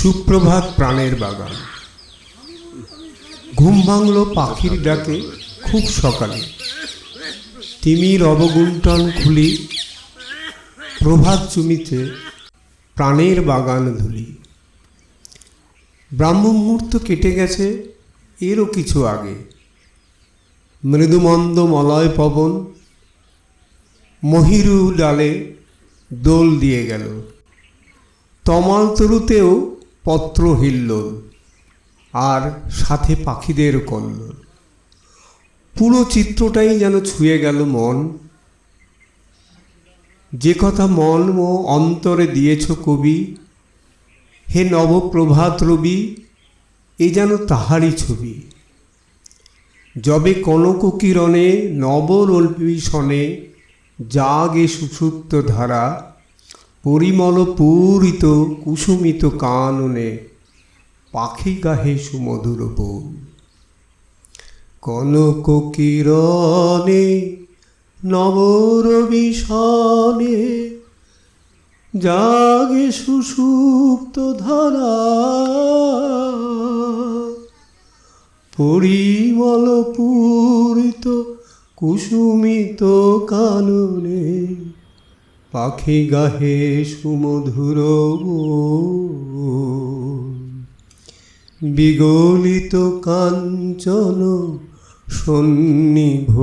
সুপ্রভাত প্রাণের বাগান। ঘুম ভাঙল পাখির ডাকে খুব সকালে। তিমির অবগুণ্ঠন খুলি, প্রভাত চুমিতে প্রাণের বাগান ধুলি। ব্রাহ্ম মুহূর্ত কেটে গেছে এরও কিছু আগে। মৃদুমন্দ মলয় পবন মহিরু ডালে দোল দিয়ে গেল। তমাল তরুতেও পত্র হিল্লোল, আর সাথে পাখিদের কল্লোল। পুরো চিত্রটাই যেন ছুঁয়ে গেল মন। যে কথা মন ও অন্তরে দিয়েছ কবি, হে নবপ্রভাত রবি, এ যেন তাহারই ছবি। যবে কনক কিরণে নবরল্পিসনে জাগে সুষুপ্ত ধারা, পরিমল পূরিত কুসুমিত কাননে পাখি গাহে সুমধুর বোল। কনক কিরণে নবরবিসনে জাগে সুষুপ্ত ধারা, পরিমল পূরিত কুসুমিত কাননে পাখি গাহে সুমধুর বোল। বিগলিত কাঞ্চন সন্নিভ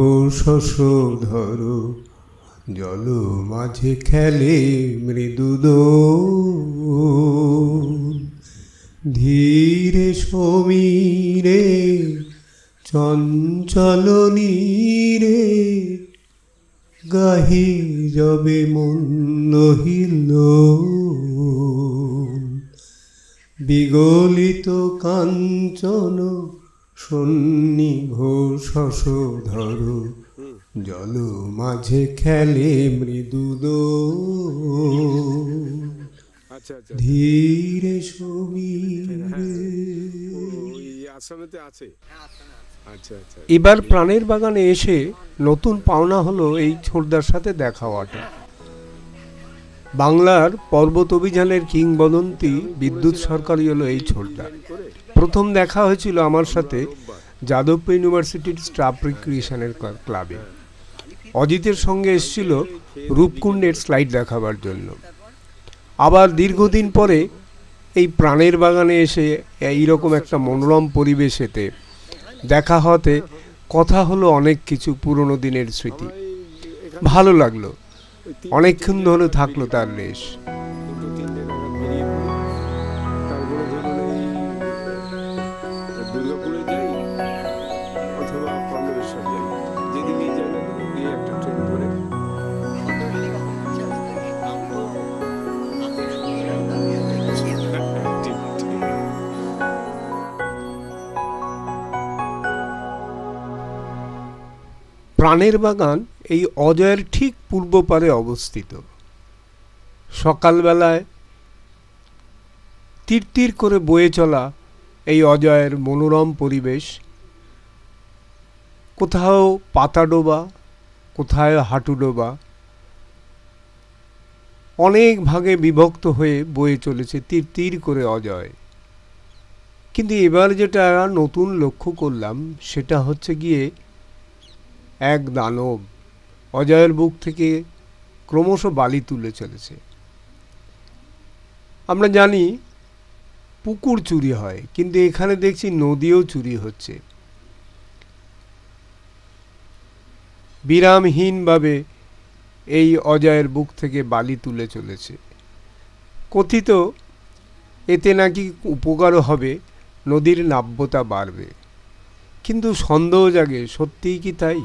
শশধর, জল মাঝে খেলে মৃদু দোল। ধীরে সমীরে চঞ্চল নীরে গাহি যবে মন্দ হিল্লোল। বিগলিত কাঞ্চন সন্নিভ শশধর, জল মাঝে খেলে মৃদু দোল। ধীরে সমীরে। এবার প্রাণের বাগানে এসে নতুন পাওনা হলো এই ছোটদার সাথে দেখা হওয়াটা। বাংলার পর্বত অভিযানের কিংবদন্তি বিদ্যুৎ সরকারই হলো এই ছোটদা। প্রথম দেখা হয়েছিল আমার সাথে যাদবপুর ইউনিভার্সিটির স্টাফ রিক্রিয়েশনের ক্লাবে। অজিতের সঙ্গে এসেছিল রূপকুণ্ডের স্লাইড দেখাবার জন্য। আবার দীর্ঘদিন পরে এই প্রাণের বাগানে এসে এইরকম একটা মনোরম পরিবেশেতে দেখা হতে কথা হলো অনেক কিছু পুরনো দিনের স্মৃতি। ভালো লাগলো, অনেকক্ষণ ধরে থাকলো তার রেশ। প্রাণের বাগান এই অজয়ের ঠিক পূর্ব পারে অবস্থিত। সকালবেলায় তীর তীর করে বয়ে চলা এই অজয়ের মনোরম পরিবেশ, কোথাও পাতা ডোবা, কোথাও হাঁটু ডোবা, অনেক ভাগে বিভক্ত হয়ে বয়ে চলেছে তীর তীর করে অজয়। কিন্তু এবার যেটা নতুন লক্ষ্য করলাম সেটা হচ্ছে গিয়ে এক দানব অজয়ের বুক থেকে ক্রমশ বালি তুলে চলেছে। আমরা জানি পুকুর চুরি হয়, কিন্তু এখানে দেখছি নদীও চুরি হচ্ছে। বিরামহীনভাবে এই অজয়ের বুক থেকে বালি তুলে চলেছে। কথিত এতে নাকি উপকারও হবে, নদীর নাব্যতা বাড়বে। কিন্তু সন্দেহ জাগে, সত্যিই কি তাই?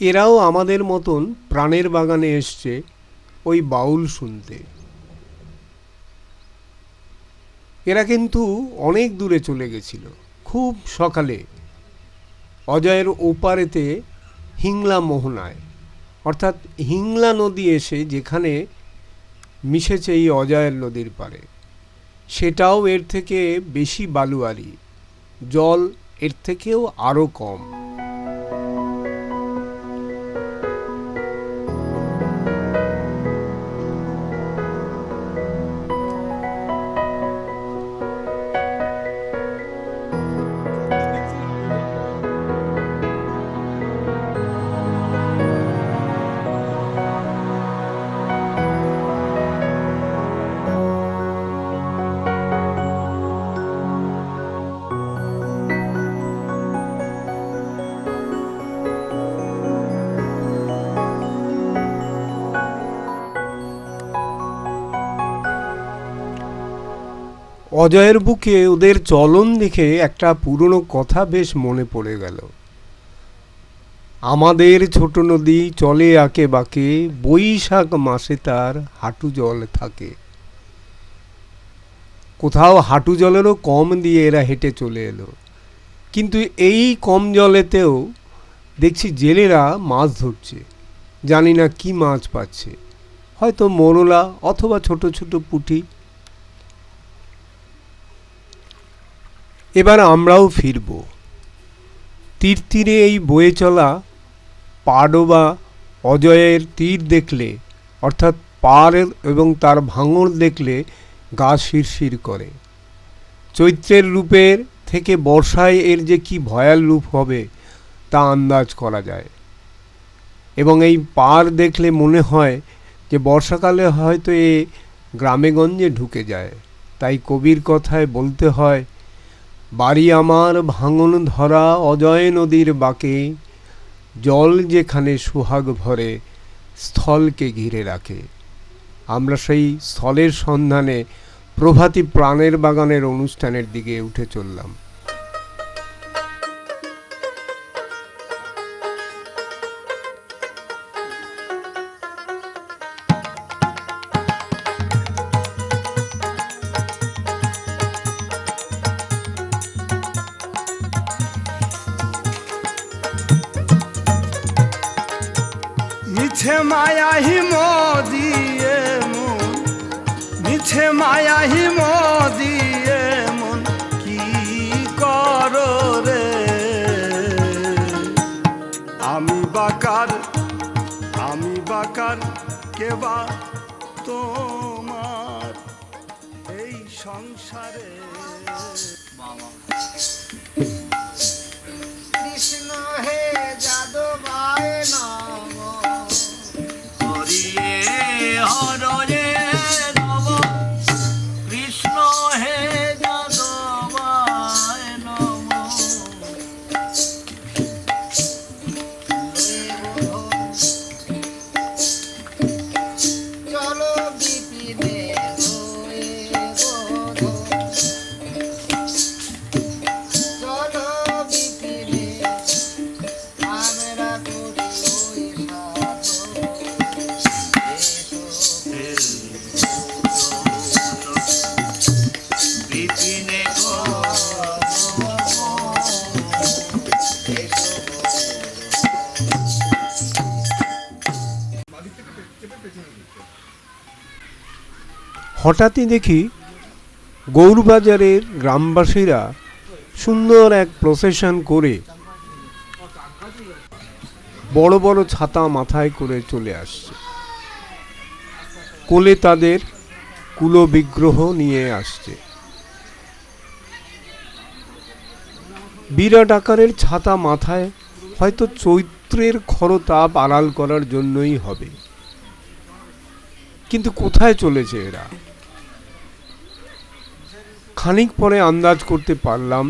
এরাও আমাদের মতন প্রাণের বাগানে এসছে ওই বাউল শুনতে। এরা কিন্তু অনেক দূরে চলে গেছিল। খুব সকালে অজয়ের ওপারেতে হিংলা মোহনায়, অর্থাৎ হিংলা নদী এসে যেখানে মিশেছে এই অজয়ের নদীর পাড়ে, সেটাও এর থেকে বেশি বালুয়ারি, জল এর থেকেও আরও কম। অজয়ের বুকে ওদের চলন দেখে একটা পুরনো কথা বেশ মনে পড়ে গেল। আমাদের ছোট নদী চলে আঁকে বাঁকে, বৈশাখ মাসে তার হাঁটু জল থাকে। কোথাও হাঁটু জলেরও কম দিয়ে এরা হেঁটে চলে এলো, কিন্তু এই কম জলেতেও দেখছি জেলেরা মাছ ধরছে। জানি না কি মাছ পাচ্ছে, হয়তো মোরলা অথবা ছোট ছোট পুঁটি। এবার আমরাও ফিরব। তীর তীরে এই বয়ে চলা পাডোবা অজয়ের তীর দেখলে, অর্থাৎ পাড় এবং তার ভাঙর দেখলে গা শিরশির করে। চৈত্রের রূপের থেকে বর্ষায় এর যে কি ভয়াল রূপ হবে তা আন্দাজ করা যায়। এবং এই পাড় দেখলে মনে হয় যে বর্ষাকালে হয়তো এ গ্রামেগঞ্জে ঢুকে যায়। তাই কবির কথায় বলতে হয়, বাড়ি আমার ভাঙন ধরা অজয় নদীর বাঁকে, জল যেখানে সোহাগ ভরে স্থলকে ঘিরে রাখে। আমরা সেই স্থলের সন্ধানে প্রভাতী প্রাণের বাগানের অনুষ্ঠানের দিকে উঠে চললাম। মিছে মায়া হিমদিয়ে মন, মিছে মায়া হিমদিয়ে মন, কি করো রে? আমি বাকার কেবা তোমার এই সংসারে। কৃষ্ণ হে যাদবায় নম, হরিয়ে হরয়ে নম, কৃষ্ণ হে যাদবায় নম। চলো বিপিনে চলো বিপিনে আমরা করি বিপিনে হঠাৎই দেখি গৌরবাজারের গ্রামবাসীরা সুন্দর এক প্রসেশন করে বড় বড় ছাতা মাথায় করে চলে আসছে। কোলে তাদের কুলো বিগ্রহ নিয়ে আসছে। বিরাট আকারের ছাতা মাথায়, হয়তো চৈত্রের খরতাপ আড়াল করার জন্যই হবে। কিন্তু কোথায় চলেছে এরা? খানিক পরে আন্দাজ করতে পারলাম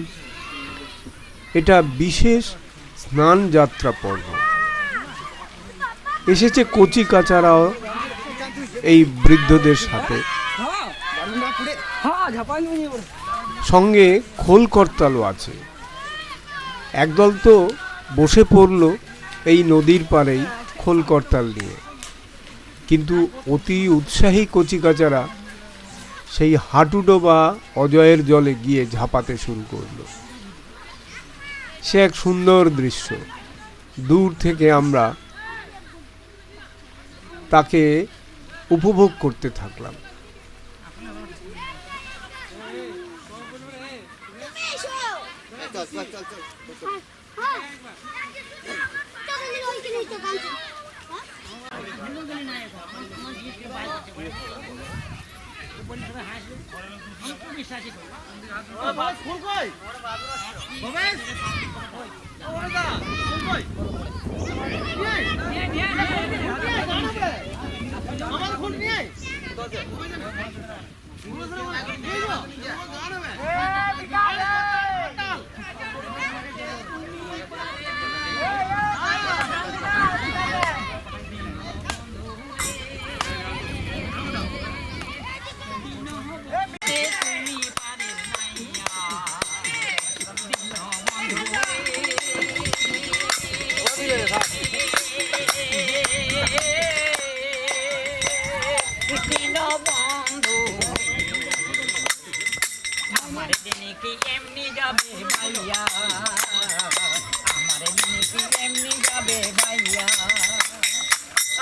এটা বিশেষ স্নান যাত্রা পর্ব। এসেছে কচি কাচারাও এই বৃদ্ধদের সাথে, সঙ্গে খোল করতালও আছে। একদল তো বসে পড়ল এই নদীর পাড়েই খোল করতাল নিয়ে। কিন্তু অতি উৎসাহী কচিকাচারা সেই হাঁটুডোবা অজয়ের জলে গিয়ে ঝাঁপাতে শুরু করলো। সে এক সুন্দর দৃশ্য। দূর থেকে আমরা তাকে উপভোগ করতে থাকলাম।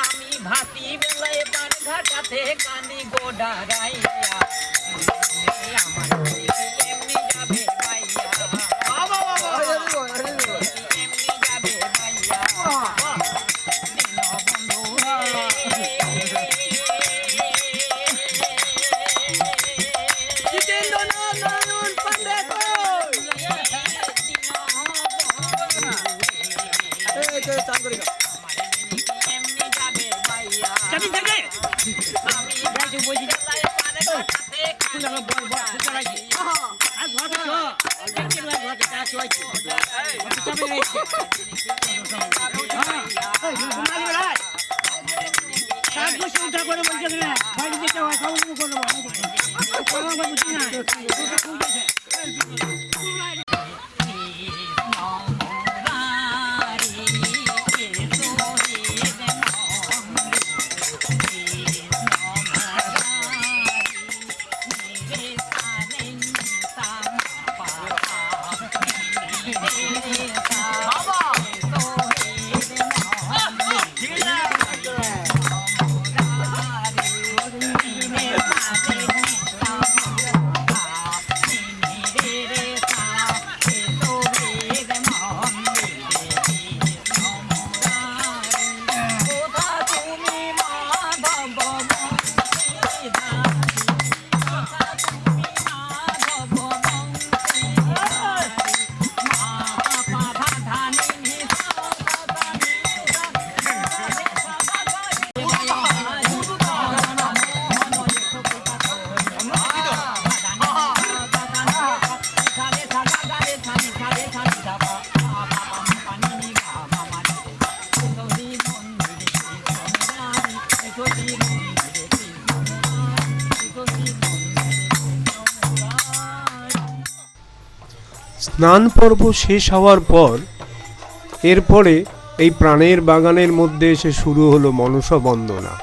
আমি ভাতি বেলায় পান ঘাটাতে কান্দি গোডা রাইয়া আমার এমনি যাবে ভাইয়া এমনি যাবে ভাইয়া দিন বন্ধু স্নান পর্ব শেষ হওয়ার পর এরপরে এই প্রাণের বাগানের মধ্যে এসে শুরু হলো মনসা বন্দনা।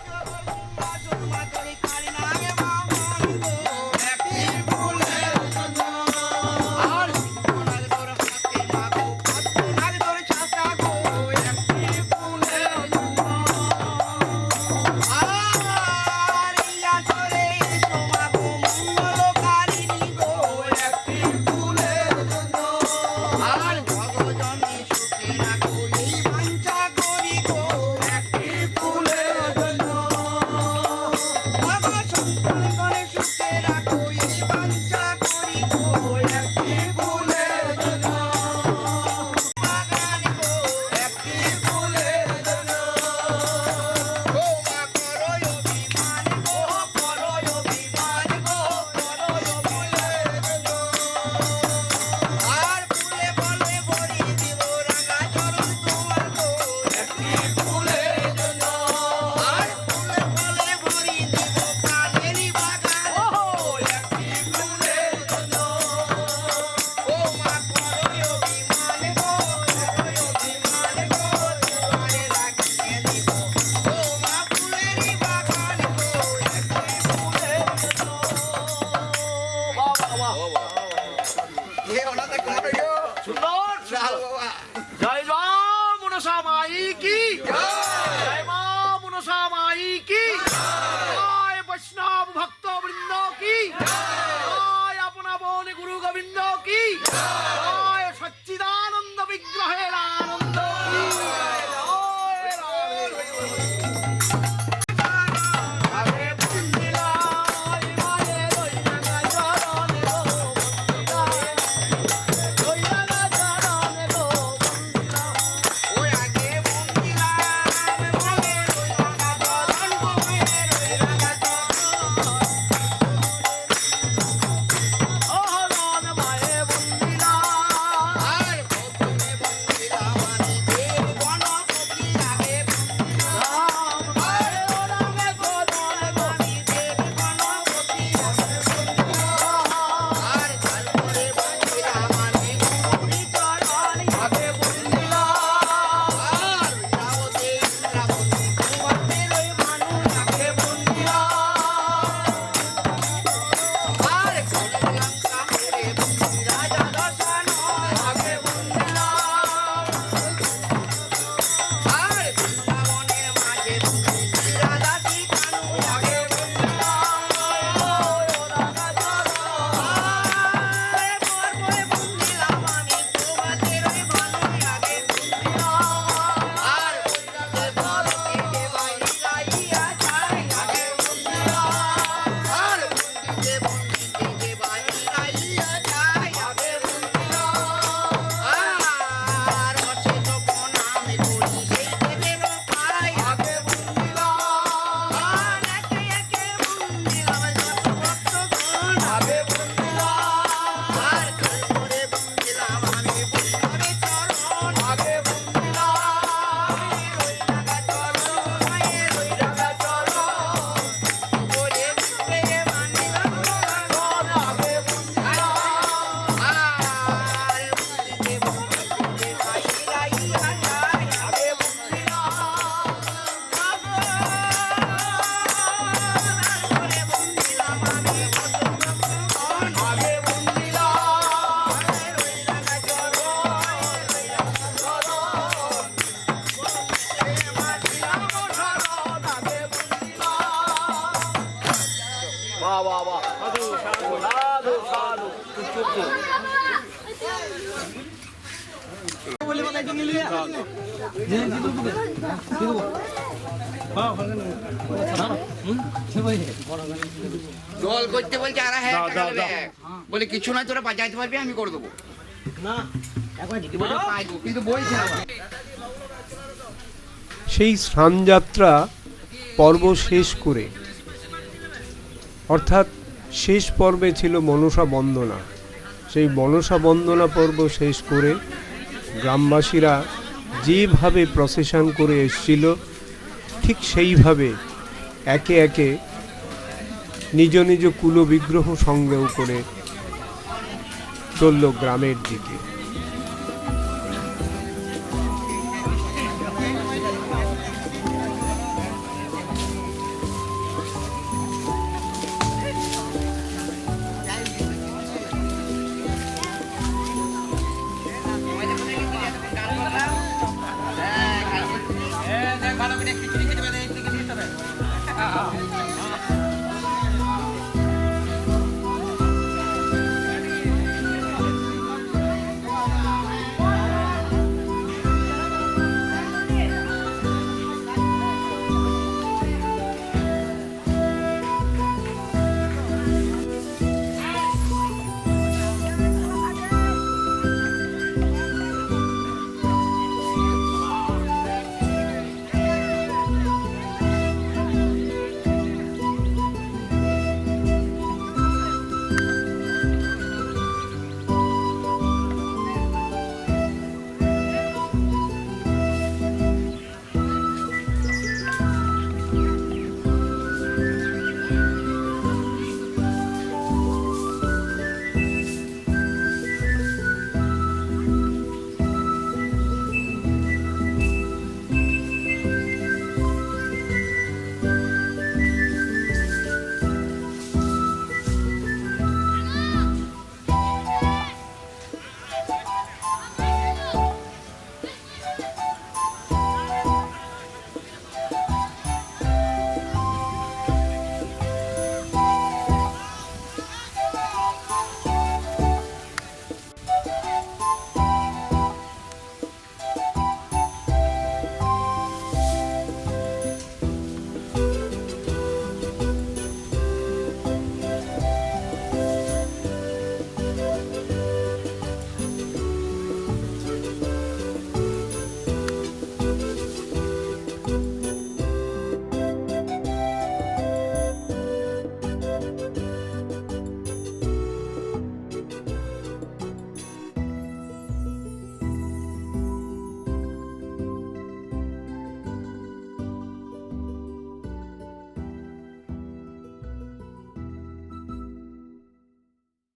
জয় মা মনসা মাই কি জয় মা মনসা মাই কি জয় বৈষ্ণব ভক্ত বৃন্দ কি জয় আপনা বন গুরু গোবিন্দ কি জয় সচ্চিদানন্দ বিগ্রহের আনন্দ কি জয় জল করতে বলছে 2,500 টাকা নেবে। বলে কিছু না তোরা বাজাইতে পারবি আমি করে দেবো বলে পাইবো, কিন্তু বলছে না। সেই স্নানযাত্রা পর্ব শেষ করে, অর্থাৎ শেষ পর্বে ছিল মনসা বন্দনা, সেই মনসা বন্দনা পর্ব শেষ করে গ্রামবাসীরা যেভাবে প্রসেশন করে এসেছিল ঠিক সেইভাবে একে একে নিজ নিজ কুলবিগ্রহ সঙ্গেও করে চলল গ্রামের দিকে।